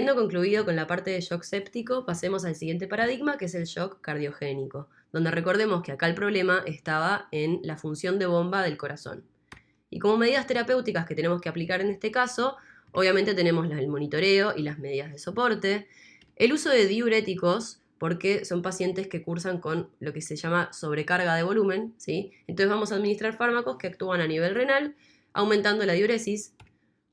Habiendo concluido con la parte de shock séptico, pasemos al siguiente paradigma, que es el shock cardiogénico, donde recordemos que acá el problema estaba en la función de bomba del corazón. Y como medidas terapéuticas que tenemos que aplicar en este caso, obviamente tenemos el monitoreo y las medidas de soporte, el uso de diuréticos, porque son pacientes que cursan con lo que se llama sobrecarga de volumen, ¿sí? Entonces vamos a administrar fármacos que actúan a nivel renal, aumentando la diuresis.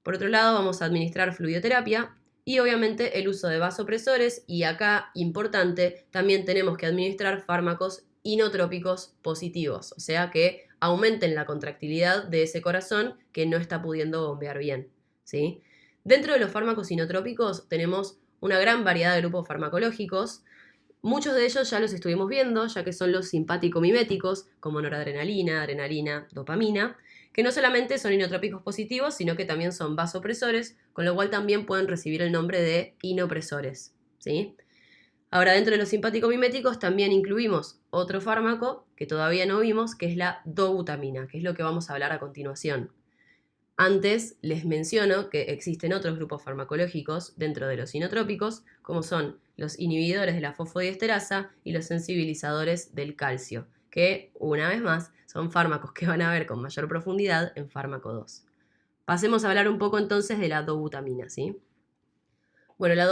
Por otro lado, vamos a administrar fluidoterapia y obviamente el uso de vasopresores, y acá, importante, también tenemos que administrar fármacos inotrópicos positivos, o sea que aumenten la contractilidad de ese corazón que no está pudiendo bombear bien, ¿sí? Dentro de los fármacos inotrópicos tenemos una gran variedad de grupos farmacológicos. Muchos de ellos ya los estuvimos viendo, ya que son los simpático-miméticos, como noradrenalina, adrenalina, dopamina, que no solamente son inotrópicos positivos, sino que también son vasopresores, con lo cual también pueden recibir el nombre de inopresores, ¿sí? Ahora, dentro de los simpático-miméticos también incluimos otro fármaco que todavía no vimos, que es la dobutamina, que es lo que vamos a hablar a continuación. Antes les menciono que existen otros grupos farmacológicos dentro de los inotrópicos, como son los inhibidores de la fosfodiesterasa y los sensibilizadores del calcio, que, una vez más, son fármacos que van a ver con mayor profundidad en fármaco 2. Pasemos a hablar un poco entonces de la dobutamina, ¿sí? Bueno, la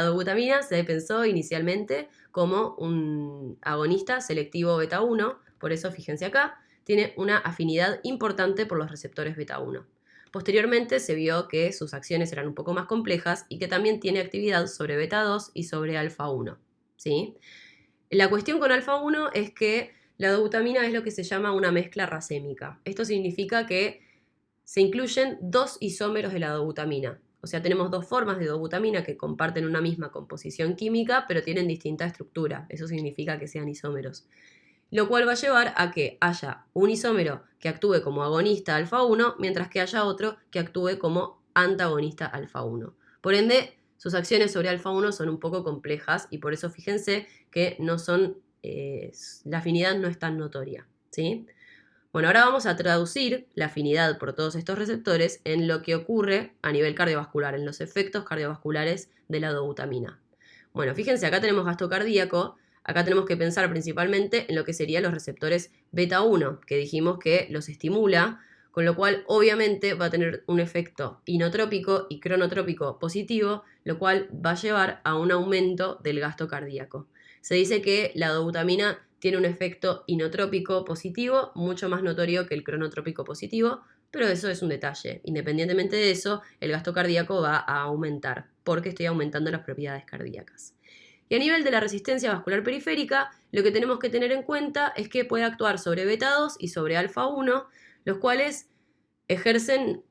dobutamina se pensó inicialmente como un agonista selectivo beta 1, por eso fíjense acá, tiene una afinidad importante por los receptores beta 1. Posteriormente se vio que sus acciones eran un poco más complejas y que también tiene actividad sobre beta 2 y sobre alfa 1, ¿sí? La cuestión con alfa 1 es que la dobutamina es lo que se llama una mezcla racémica. Esto significa que se incluyen dos isómeros de la dobutamina. O sea, tenemos dos formas de dobutamina que comparten una misma composición química, pero tienen distinta estructura. Eso significa que sean isómeros. Lo cual va a llevar a que haya un isómero que actúe como agonista alfa 1, mientras que haya otro que actúe como antagonista alfa 1. Por ende, sus acciones sobre alfa 1 son un poco complejas y por eso fíjense que no son, la afinidad no es tan notoria, ¿sí? Bueno, ahora vamos a traducir la afinidad por todos estos receptores en lo que ocurre a nivel cardiovascular, en los efectos cardiovasculares de la dobutamina. Bueno, fíjense, acá tenemos gasto cardíaco, acá tenemos que pensar principalmente en lo que serían los receptores beta 1, que dijimos que los estimula, con lo cual obviamente va a tener un efecto inotrópico y cronotrópico positivo, lo cual va a llevar a un aumento del gasto cardíaco. Se dice que la dobutamina tiene un efecto inotrópico positivo, mucho más notorio que el cronotrópico positivo, pero eso es un detalle. Independientemente de eso, el gasto cardíaco va a aumentar, porque estoy aumentando las propiedades cardíacas. Y a nivel de la resistencia vascular periférica, lo que tenemos que tener en cuenta es que puede actuar sobre beta 2 y sobre alfa 1, los cuales ejercen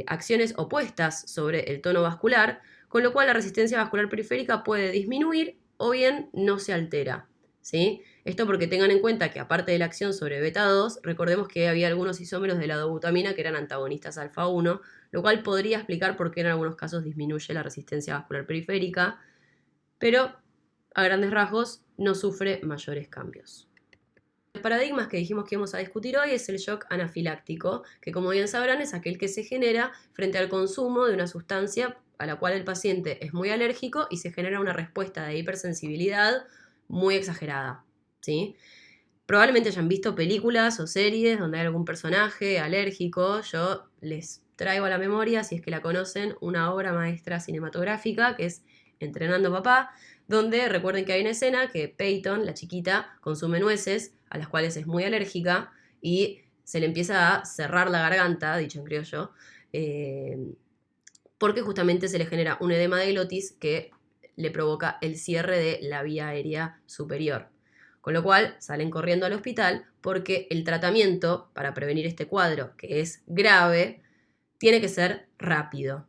acciones opuestas sobre el tono vascular, con lo cual la resistencia vascular periférica puede disminuir o bien no se altera, ¿sí? Esto porque tengan en cuenta que aparte de la acción sobre beta 2, recordemos que había algunos isómeros de la dobutamina que eran antagonistas alfa 1, lo cual podría explicar por qué en algunos casos disminuye la resistencia vascular periférica, pero a grandes rasgos no sufre mayores cambios. Los paradigmas que dijimos que íbamos a discutir hoy es el shock anafiláctico, que como bien sabrán es aquel que se genera frente al consumo de una sustancia a la cual el paciente es muy alérgico y se genera una respuesta de hipersensibilidad muy exagerada, ¿sí? Probablemente hayan visto películas o series donde hay algún personaje alérgico. Yo les traigo a la memoria, si es que la conocen, una obra maestra cinematográfica que es Entrenando a Papá, donde recuerden que hay una escena que Peyton, la chiquita, consume nueces a las cuales es muy alérgica y se le empieza a cerrar la garganta, dicho en criollo, porque justamente se le genera un edema de glotis que le provoca el cierre de la vía aérea superior. Con lo cual salen corriendo al hospital porque el tratamiento para prevenir este cuadro, que es grave, tiene que ser rápido.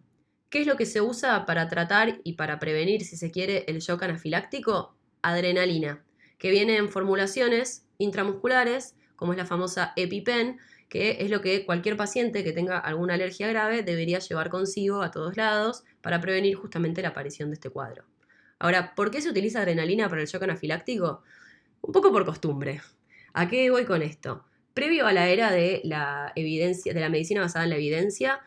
¿Qué es lo que se usa para tratar y para prevenir, si se quiere, el shock anafiláctico? Adrenalina, que viene en formulaciones intramusculares, como es la famosa EpiPen, que es lo que cualquier paciente que tenga alguna alergia grave debería llevar consigo a todos lados para prevenir justamente la aparición de este cuadro. Ahora, ¿por qué se utiliza adrenalina para el shock anafiláctico? Un poco por costumbre. ¿A qué voy con esto? Previo a la era de la evidencia, de la medicina basada en la evidencia,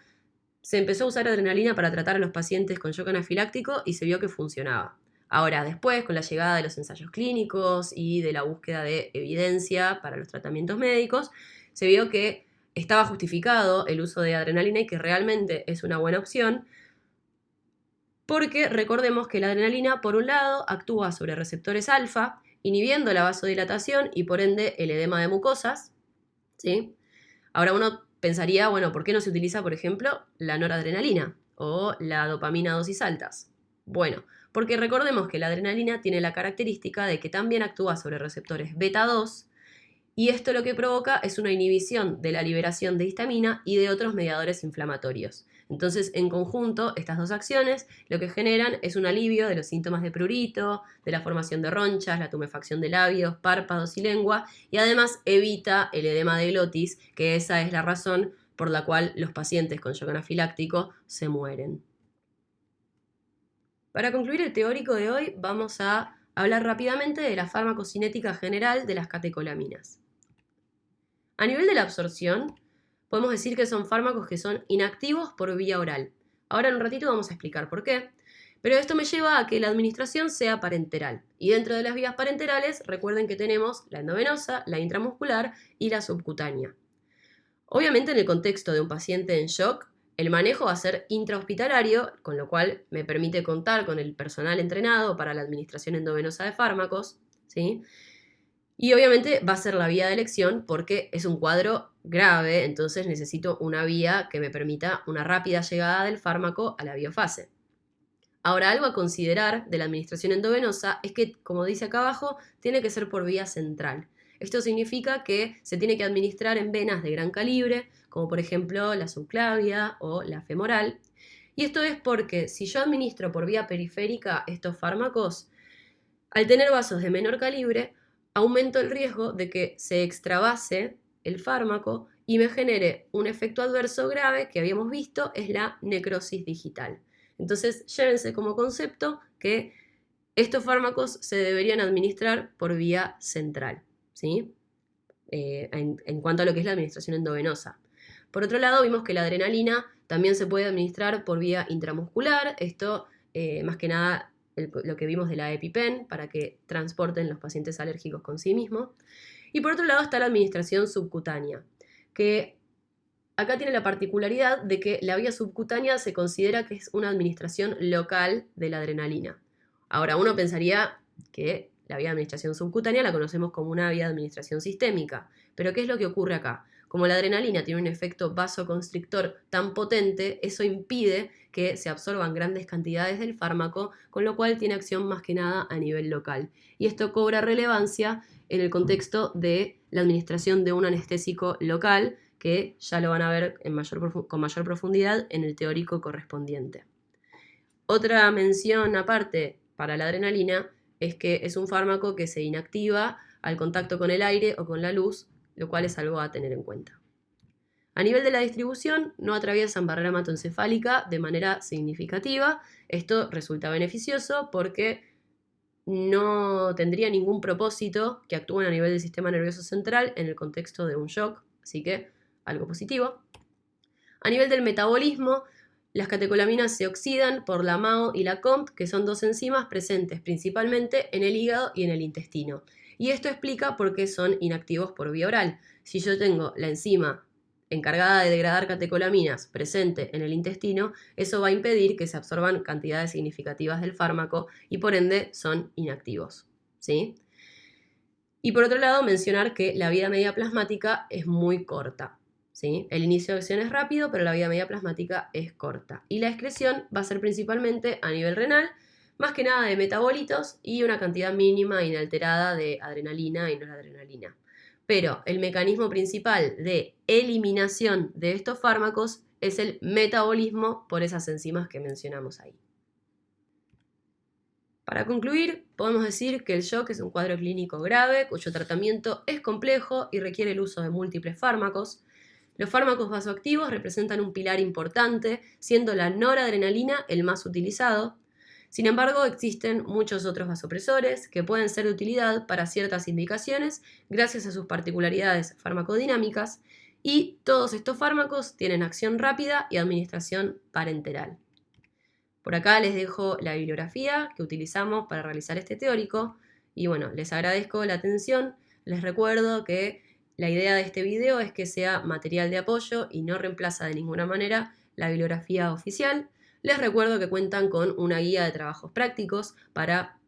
se empezó a usar adrenalina para tratar a los pacientes con shock anafiláctico y se vio que funcionaba. Ahora, después, con la llegada de los ensayos clínicos y de la búsqueda de evidencia para los tratamientos médicos, se vio que estaba justificado el uso de adrenalina y que realmente es una buena opción, porque recordemos que la adrenalina, por un lado, actúa sobre receptores alfa, inhibiendo la vasodilatación y por ende el edema de mucosas, ¿sí? Ahora uno pensaría, bueno, ¿por qué no se utiliza, por ejemplo, la noradrenalina o la dopamina a dosis altas? Bueno, porque recordemos que la adrenalina tiene la característica de que también actúa sobre receptores beta 2 y esto lo que provoca es una inhibición de la liberación de histamina y de otros mediadores inflamatorios. Entonces, en conjunto, estas dos acciones lo que generan es un alivio de los síntomas de prurito, de la formación de ronchas, la tumefacción de labios, párpados y lengua, y además evita el edema de glotis, que esa es la razón por la cual los pacientes con shock anafiláctico se mueren. Para concluir el teórico de hoy, vamos a hablar rápidamente de la farmacocinética general de las catecolaminas. A nivel de la absorción, podemos decir que son fármacos que son inactivos por vía oral. Ahora en un ratito vamos a explicar por qué, pero esto me lleva a que la administración sea parenteral. Y dentro de las vías parenterales, recuerden que tenemos la endovenosa, la intramuscular y la subcutánea. Obviamente en el contexto de un paciente en shock, el manejo va a ser intrahospitalario, con lo cual me permite contar con el personal entrenado para la administración endovenosa de fármacos, ¿sí? Y obviamente va a ser la vía de elección porque es un cuadro grave, entonces necesito una vía que me permita una rápida llegada del fármaco a la biofase. Ahora, algo a considerar de la administración endovenosa es que, como dice acá abajo, tiene que ser por vía central. Esto significa que se tiene que administrar en venas de gran calibre, como por ejemplo la subclavia o la femoral. Y esto es porque si yo administro por vía periférica estos fármacos, al tener vasos de menor calibre, aumento el riesgo de que se extravase el fármaco y me genere un efecto adverso grave que habíamos visto, es la necrosis digital. Entonces, llévense como concepto que estos fármacos se deberían administrar por vía central, ¿sí? En cuanto a lo que es la administración endovenosa. Por otro lado, vimos que la adrenalina también se puede administrar por vía intramuscular. Esto, más que nada, lo que vimos de la EpiPen, para que transporten los pacientes alérgicos con sí mismos. Y por otro lado está la administración subcutánea, que acá tiene la particularidad de que la vía subcutánea se considera que es una administración local de la adrenalina. Ahora, uno pensaría que la vía de administración subcutánea la conocemos como una vía de administración sistémica, pero ¿qué es lo que ocurre acá? Como la adrenalina tiene un efecto vasoconstrictor tan potente, eso impide que se absorban grandes cantidades del fármaco, con lo cual tiene acción más que nada a nivel local. Y esto cobra relevancia en el contexto de la administración de un anestésico local, que ya lo van a ver con mayor profundidad en el teórico correspondiente. Otra mención aparte para la adrenalina es que es un fármaco que se inactiva al contacto con el aire o con la luz, lo cual es algo a tener en cuenta. A nivel de la distribución, no atraviesan barrera hematoencefálica de manera significativa. Esto resulta beneficioso porque no tendría ningún propósito que actúen a nivel del sistema nervioso central en el contexto de un shock, así que algo positivo. A nivel del metabolismo, las catecolaminas se oxidan por la MAO y la COMT, que son dos enzimas presentes principalmente en el hígado y en el intestino. Y esto explica por qué son inactivos por vía oral. Si yo tengo la enzima encargada de degradar catecolaminas presente en el intestino, eso va a impedir que se absorban cantidades significativas del fármaco y por ende son inactivos, ¿sí? Y por otro lado, mencionar que la vida media plasmática es muy corta, ¿sí? El inicio de acción es rápido, pero la vida media plasmática es corta. Y la excreción va a ser principalmente a nivel renal, más que nada de metabolitos y una cantidad mínima e inalterada de adrenalina y noradrenalina. Pero el mecanismo principal de eliminación de estos fármacos es el metabolismo por esas enzimas que mencionamos ahí. Para concluir, podemos decir que el shock es un cuadro clínico grave cuyo tratamiento es complejo y requiere el uso de múltiples fármacos. Los fármacos vasoactivos representan un pilar importante, siendo la noradrenalina el más utilizado. Sin embargo, existen muchos otros vasopresores que pueden ser de utilidad para ciertas indicaciones gracias a sus particularidades farmacodinámicas Y todos estos fármacos tienen acción rápida y administración parenteral. Por acá les dejo la bibliografía que utilizamos para realizar este teórico y bueno, les agradezco la atención. Les recuerdo que la idea de este video es que sea material de apoyo y no reemplaza de ninguna manera la bibliografía oficial. Les recuerdo que cuentan con una guía de trabajos prácticos para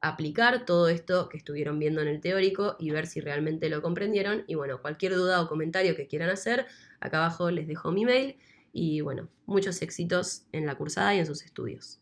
aplicar todo esto que estuvieron viendo en el teórico y ver si realmente lo comprendieron. Y bueno, cualquier duda o comentario que quieran hacer, acá abajo les dejo mi mail. Y bueno, muchos éxitos en la cursada y en sus estudios.